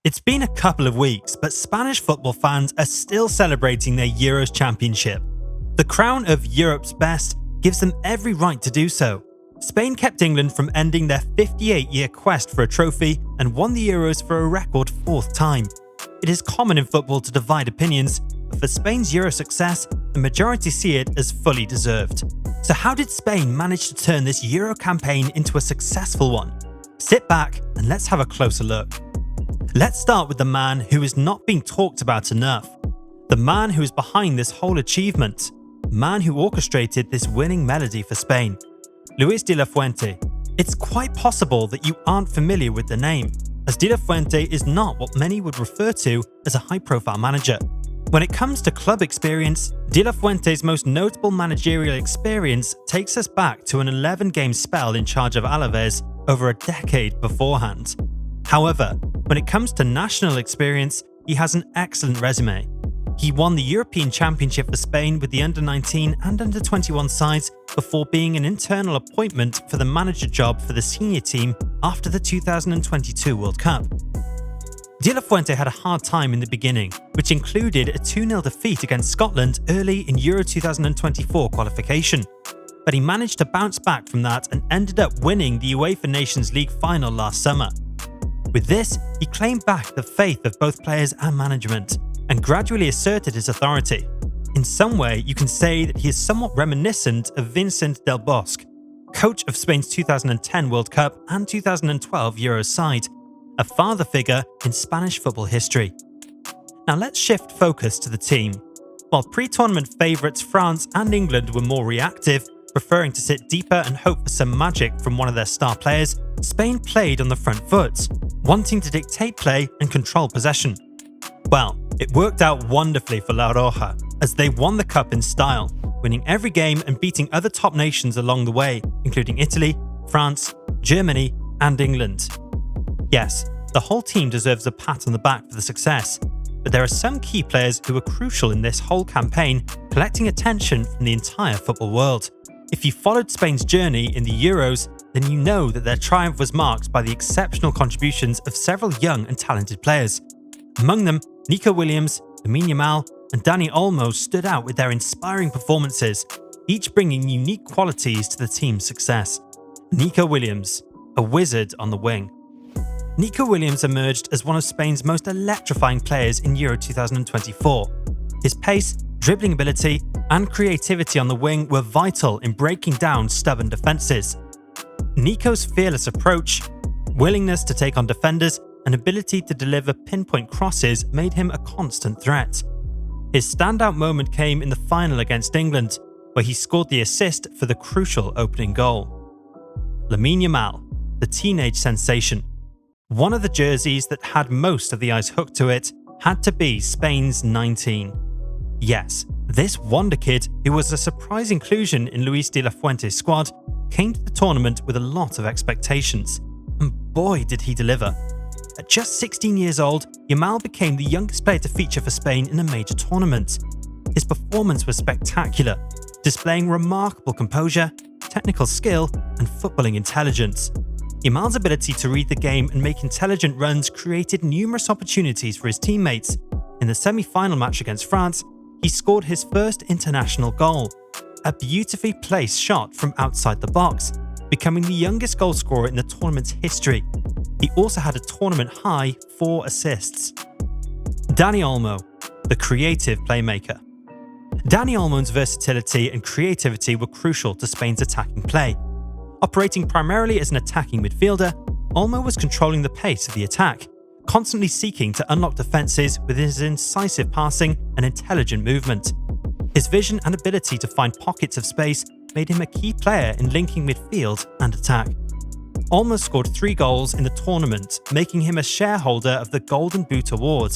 It's been a couple of weeks, but Spanish football fans are still celebrating their Euros championship. The crown of Europe's best gives them every right to do so. Spain kept England from ending their 58-year quest for a trophy and won the Euros for a record fourth time. It is common in football to divide opinions, but for Spain's Euro success, the majority see it as fully deserved. So how did Spain manage to turn this Euro campaign into a successful one? Sit back and let's have a closer look. Let's start with the man who is not being talked about enough. The man who is behind this whole achievement. The man who orchestrated this winning melody for Spain. Luis de la Fuente. It's quite possible that you aren't familiar with the name, as De La Fuente is not what many would refer to as a high-profile manager. When it comes to club experience, De La Fuente's most notable managerial experience takes us back to an 11-game spell in charge of Alaves over a decade beforehand. However, when it comes to national experience, he has an excellent resume. He won the European Championship for Spain with the under-19 and under-21 sides before being an internal appointment for the manager job for the senior team after the 2022 World Cup. De La Fuente had a hard time in the beginning, which included a 2-0 defeat against Scotland early in Euro 2024 qualification. But he managed to bounce back from that and ended up winning the UEFA Nations League final last summer. With this, he claimed back the faith of both players and management, and gradually asserted his authority. In some way, you can say that he is somewhat reminiscent of Vicente Del Bosque, coach of Spain's 2010 World Cup and 2012 Euros side, a father figure in Spanish football history. Now let's shift focus to the team. While pre-tournament favourites France and England were more reactive, preferring to sit deeper and hope for some magic from one of their star players, Spain played on the front foot, wanting to dictate play and control possession. Well, it worked out wonderfully for La Roja, as they won the cup in style, winning every game and beating other top nations along the way, including Italy, France, Germany, and England. Yes, the whole team deserves a pat on the back for the success, but there are some key players who were crucial in this whole campaign, collecting attention from the entire football world. If you followed Spain's journey in the Euros, then you know that their triumph was marked by the exceptional contributions of several young and talented players. Among them, Nico Williams, Lamine Yamal, and Dani Olmo stood out with their inspiring performances, each bringing unique qualities to the team's success. Nico Williams, a wizard on the wing. Nico Williams emerged as one of Spain's most electrifying players in Euro 2024. His pace, dribbling ability, and creativity on the wing were vital in breaking down stubborn defences. Nico's fearless approach, willingness to take on defenders, and ability to deliver pinpoint crosses made him a constant threat. His standout moment came in the final against England, where he scored the assist for the crucial opening goal. Lamine Yamal, the teenage sensation. One of the jerseys that had most of the eyes hooked to it had to be Spain's 19. Yes, this wonder kid, who was a surprise inclusion in Luis de la Fuente's squad, came to the tournament with a lot of expectations. And boy did he deliver. At just 16 years old, Yamal became the youngest player to feature for Spain in a major tournament. His performance was spectacular, displaying remarkable composure, technical skill, and footballing intelligence. Yamal's ability to read the game and make intelligent runs created numerous opportunities for his teammates. In the semi-final match against France, he scored his first international goal, a beautifully placed shot from outside the box, becoming the youngest goalscorer in the tournament's history. He also had a tournament-high 4 assists. Dani Olmo, the creative playmaker. Dani Olmo's versatility and creativity were crucial to Spain's attacking play. Operating primarily as an attacking midfielder, Olmo was controlling the pace of the attack, constantly seeking to unlock defences with his incisive passing and intelligent movement. His vision and ability to find pockets of space made him a key player in linking midfield and attack. Olmo scored 3 goals in the tournament, making him a shareholder of the Golden Boot Award.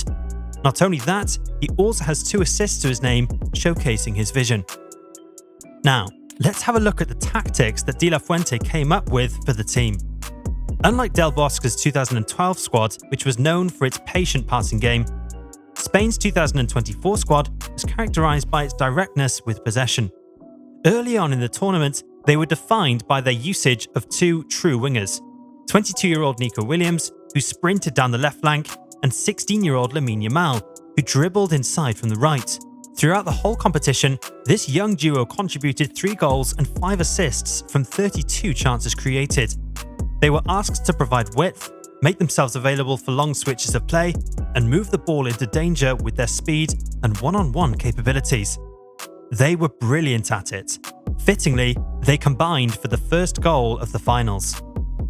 Not only that, he also has 2 assists to his name, showcasing his vision. Now, let's have a look at the tactics that De La Fuente came up with for the team. Unlike Del Bosque's 2012 squad, which was known for its patient passing game, Spain's 2024 squad was characterised by its directness with possession. Early on in the tournament, they were defined by their usage of 2 true wingers, 22-year-old Nico Williams, who sprinted down the left flank, and 16-year-old Lamine Yamal, who dribbled inside from the right. Throughout the whole competition, this young duo contributed 3 goals and 5 assists from 32 chances created. They were asked to provide width, make themselves available for long switches of play, and move the ball into danger with their speed and one-on-one capabilities. They were brilliant at it. Fittingly, they combined for the first goal of the finals.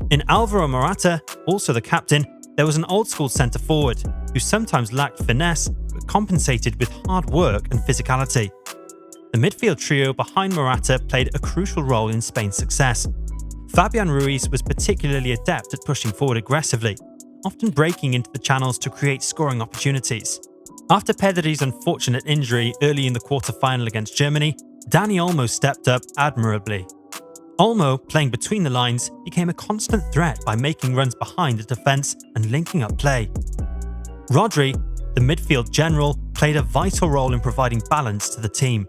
In Alvaro Morata, also the captain, there was an old-school centre-forward who sometimes lacked finesse but compensated with hard work and physicality. The midfield trio behind Morata played a crucial role in Spain's success. Fabian Ruiz was particularly adept at pushing forward aggressively, often breaking into the channels to create scoring opportunities. After Pedri's unfortunate injury early in the quarter-final against Germany, Dani Olmo stepped up admirably. Olmo, playing between the lines, became a constant threat by making runs behind the defence and linking up play. Rodri, the midfield general, played a vital role in providing balance to the team.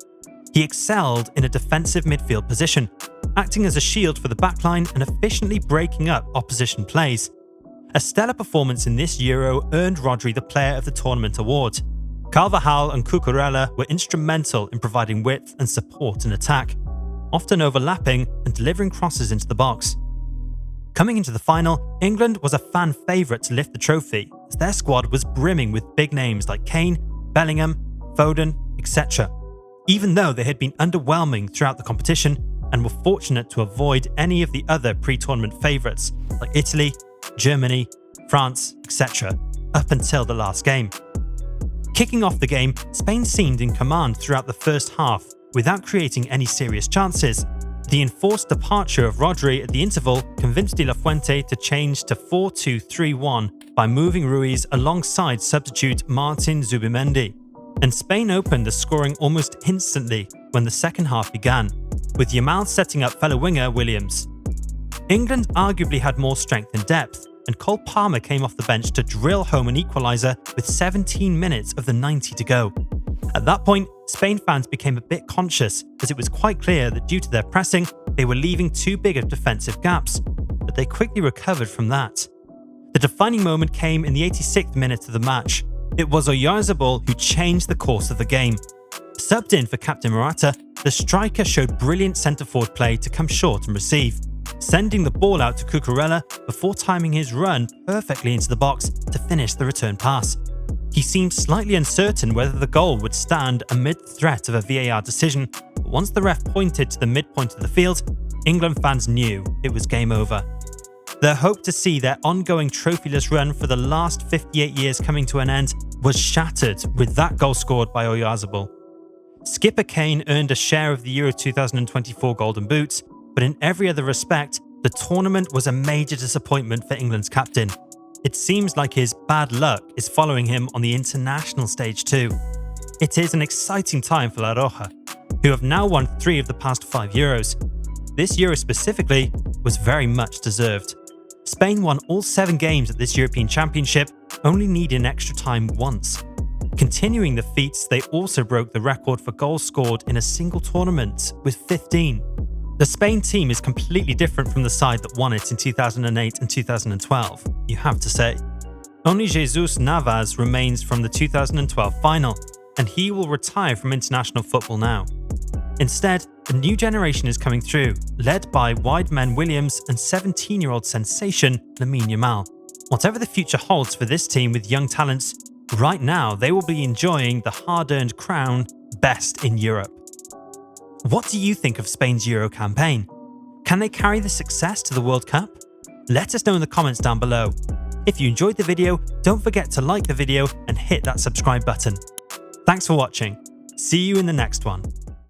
He excelled in a defensive midfield position, acting as a shield for the backline and efficiently breaking up opposition plays. A stellar performance in this Euro earned Rodri the Player of the Tournament award. Carvajal and Cucurella were instrumental in providing width and support in attack, often overlapping and delivering crosses into the box. Coming into the final, England was a fan favourite to lift the trophy, as their squad was brimming with big names like Kane, Bellingham, Foden, etc. Even though they had been underwhelming throughout the competition and were fortunate to avoid any of the other pre-tournament favourites like Italy, Germany, France, etc. up until the last game. Kicking off the game, Spain seemed in command throughout the first half without creating any serious chances. The enforced departure of Rodri at the interval convinced De La Fuente to change to 4-2-3-1 by moving Ruiz alongside substitute Martin Zubimendi. And Spain opened the scoring almost instantly when the second half began, with Yamal setting up fellow winger Williams. England arguably had more strength and depth, and Cole Palmer came off the bench to drill home an equaliser with 17 minutes of the 90 to go. At that point, Spain fans became a bit conscious, as it was quite clear that due to their pressing, they were leaving too big of defensive gaps, but they quickly recovered from that. The defining moment came in the 86th minute of the match. It was Oyarzabal who changed the course of the game. Subbed in for captain Morata, the striker showed brilliant centre-forward play to come short and receive, sending the ball out to Cucurella before timing his run perfectly into the box to finish the return pass. He seemed slightly uncertain whether the goal would stand amid the threat of a VAR decision, but once the ref pointed to the midpoint of the field, England fans knew it was game over. Their hope to see their ongoing trophyless run for the last 58 years coming to an end was shattered with that goal scored by Oyarzabal. Skipper Kane earned a share of the Euro 2024 Golden Boot, but in every other respect, the tournament was a major disappointment for England's captain. It seems like his bad luck is following him on the international stage too. It is an exciting time for La Roja, who have now won 3 of the past 5 Euros. This Euro specifically was very much deserved. Spain won all 7 games at this European Championship, only needing extra time once. Continuing the feats, they also broke the record for goals scored in a single tournament with 15. The Spain team is completely different from the side that won it in 2008 and 2012, you have to say. Only Jesus Navas remains from the 2012 final, and he will retire from international football now. Instead, a new generation is coming through, led by wide men Williams and 17-year-old sensation Lamine Yamal. Whatever the future holds for this team with young talents, right now they will be enjoying the hard-earned crown best in Europe. What do you think of Spain's Euro campaign? Can they carry the success to the World Cup? Let us know in the comments down below. If you enjoyed the video, don't forget to like the video and hit that subscribe button. Thanks for watching. See you in the next one.